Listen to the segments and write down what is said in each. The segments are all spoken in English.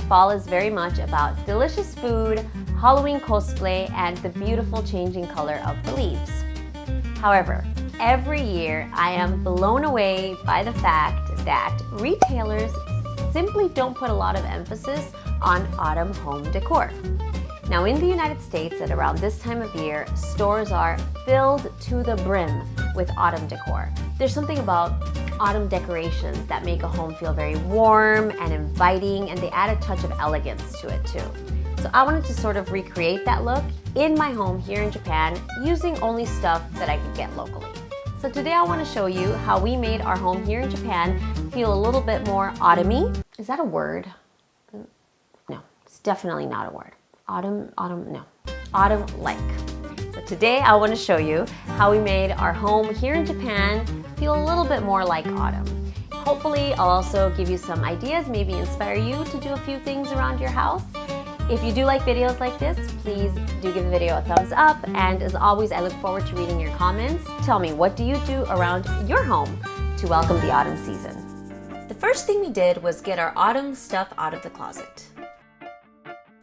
fall is very much about delicious food, Halloween cosplay, and the beautiful changing color of the leaves. However, every year I am blown away by the fact that retailers simply don't put a lot of emphasis on autumn home decor. Now in the United States at around this time of year, stores are filled to the brim with autumn decor. There's something about autumn decorations that make a home feel very warm and inviting, and they add a touch of elegance to it too. So I wanted to sort of recreate that look in my home here in Japan using only stuff that I could get locally. So today I want to show you how we made our home here in Japan feel a little bit more autumny. Is that a word? No, it's definitely not a word. Autumn-like. So today I want to show you how we made our home here in Japan feel a little bit more like autumn. Hopefully I'll also give you some ideas, maybe inspire you to do a few things around your house. If you do like videos like this, please do give the video a thumbs up, and as always I look forward to reading your comments. Tell me, what do you do around your home to welcome the autumn season? The first thing we did was get our autumn stuff out of the closet.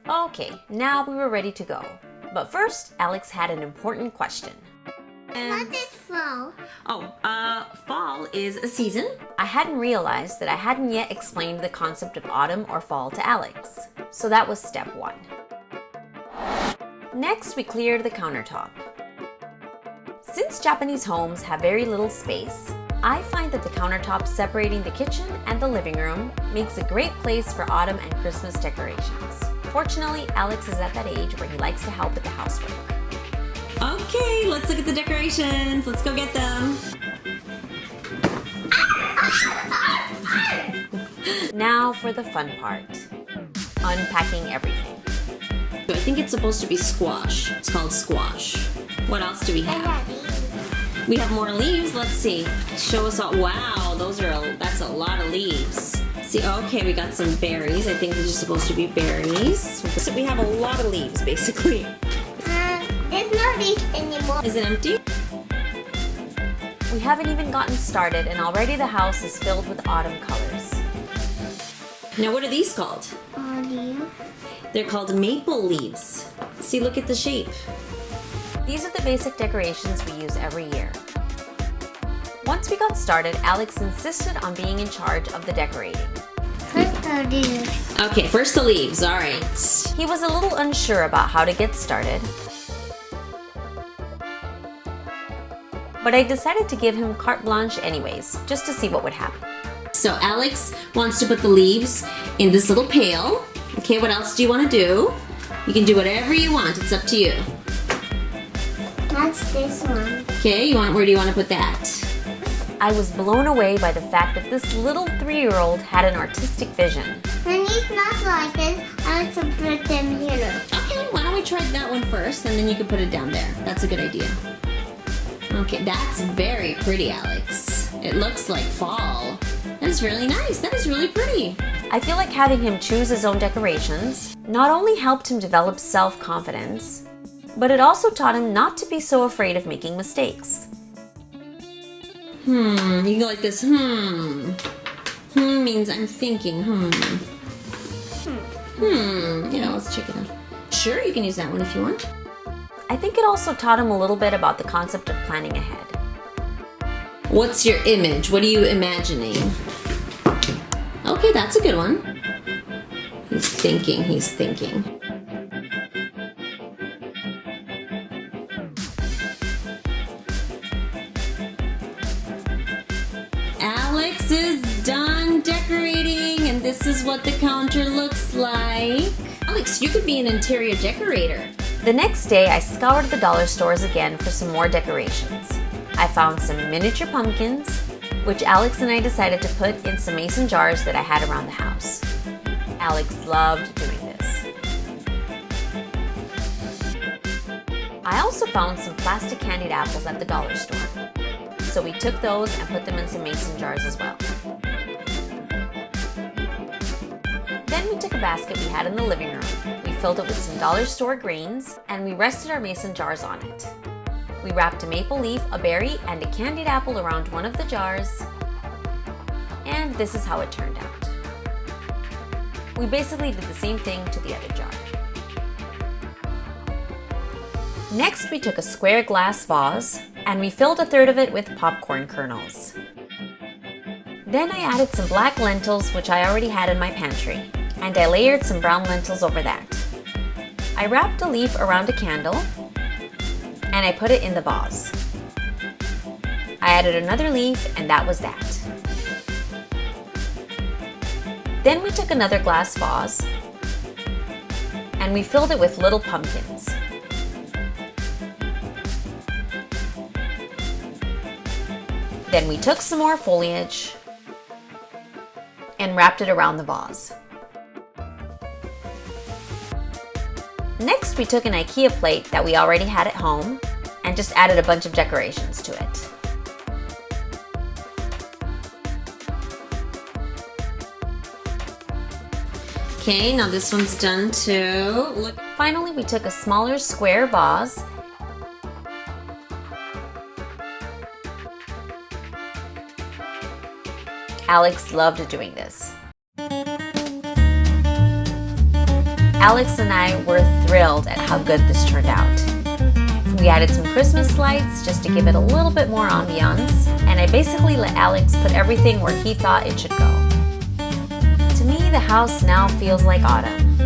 Okay, now we were ready to go. But first, Alex had an important question. What is fall? Fall is a season. I hadn't realized that I hadn't yet explained the concept of autumn or fall to Alex. So that was step one. Next, we cleared the countertop. Since Japanese homes have very little space, I find that the countertop separating the kitchen and the living room makes a great place for autumn and Christmas decorations. Fortunately, Alex is at that age where he likes to help with the housework. Okay, let's look at the decorations. Let's go get them. Now for the fun part. Unpacking everything. I think it's supposed to be squash. It's called squash. What else do we have? We have more leaves. Let's see. Show us all. Wow, that's a lot of leaves. See, okay, we got some berries. I think these are supposed to be berries. So we have a lot of leaves, basically. There's no leaves anymore. Is it empty? We haven't even gotten started and already the house is filled with autumn colors. Now what are these called? Leaves. They're called maple leaves. See, look at the shape. These are the basic decorations we use every year. Once we got started, Alex insisted on being in charge of the decorating. First the leaves. Okay, first the leaves, all right. He was a little unsure about how to get started, but I decided to give him carte blanche anyways, just to see what would happen. So Alex wants to put the leaves in this little pail. Okay, what else do you want to do? You can do whatever you want, it's up to you. That's this one. Okay, where do you want to put that? I was blown away by the fact that this little 3-year-old had an artistic vision. When it's not like this, I like to put them here. Okay, why don't we try that one first, and then you can put it down there. That's a good idea. Okay, that's very pretty, Alex. It looks like fall. That is really nice. That is really pretty. I feel like having him choose his own decorations not only helped him develop self-confidence, but it also taught him not to be so afraid of making mistakes. You can go like this, Means I'm thinking, Yeah, let's check it out. Sure, you can use that one if you want. I think it also taught him a little bit about the concept of planning ahead. What's your image? What are you imagining? Okay, that's a good one. He's thinking. Alex is done decorating, and this is what the counter looks like. Alex, you could be an interior decorator. The next day, I scoured the dollar stores again for some more decorations. I found some miniature pumpkins, which Alex and I decided to put in some mason jars that I had around the house. Alex loved doing this. I also found some plastic candied apples at the dollar store. So we took those and put them in some mason jars as well. Then we took a basket we had in the living room. We filled it with some dollar store greens and we rested our mason jars on it. We wrapped a maple leaf, a berry, and a candied apple around one of the jars. And this is how it turned out. We basically did the same thing to the other jar. Next, we took a square glass vase and we filled a third of it with popcorn kernels. Then I added some black lentils, which I already had in my pantry, and I layered some brown lentils over that. I wrapped a leaf around a candle and I put it in the vase. I added another leaf and that was that. Then we took another glass vase and we filled it with little pumpkins. Then we took some more foliage and wrapped it around the vase. Next, we took an IKEA plate that we already had at home and just added a bunch of decorations to it. Okay, now this one's done too. Look. Finally, we took a smaller square vase Alex loved doing this. Alex and I were thrilled at how good this turned out. We added some Christmas lights just to give it a little bit more ambiance, and I basically let Alex put everything where he thought it should go. To me, the house now feels like autumn.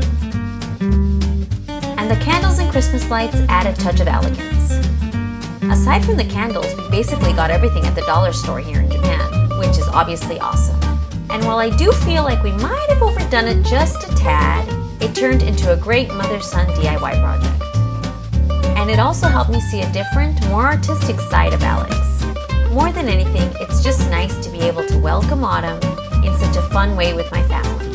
And the candles and Christmas lights add a touch of elegance. Aside from the candles, we basically got everything at the dollar store here in Japan, which is obviously awesome. And while I do feel like we might have overdone it just a tad, it turned into a great mother-son DIY project. And it also helped me see a different, more artistic side of Alex. More than anything, it's just nice to be able to welcome autumn in such a fun way with my family.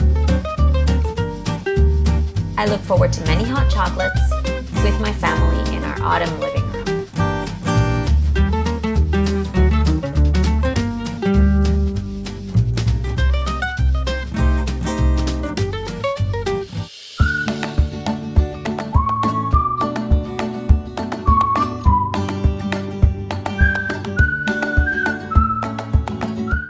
I look forward to many hot chocolates with my family in our autumn living room.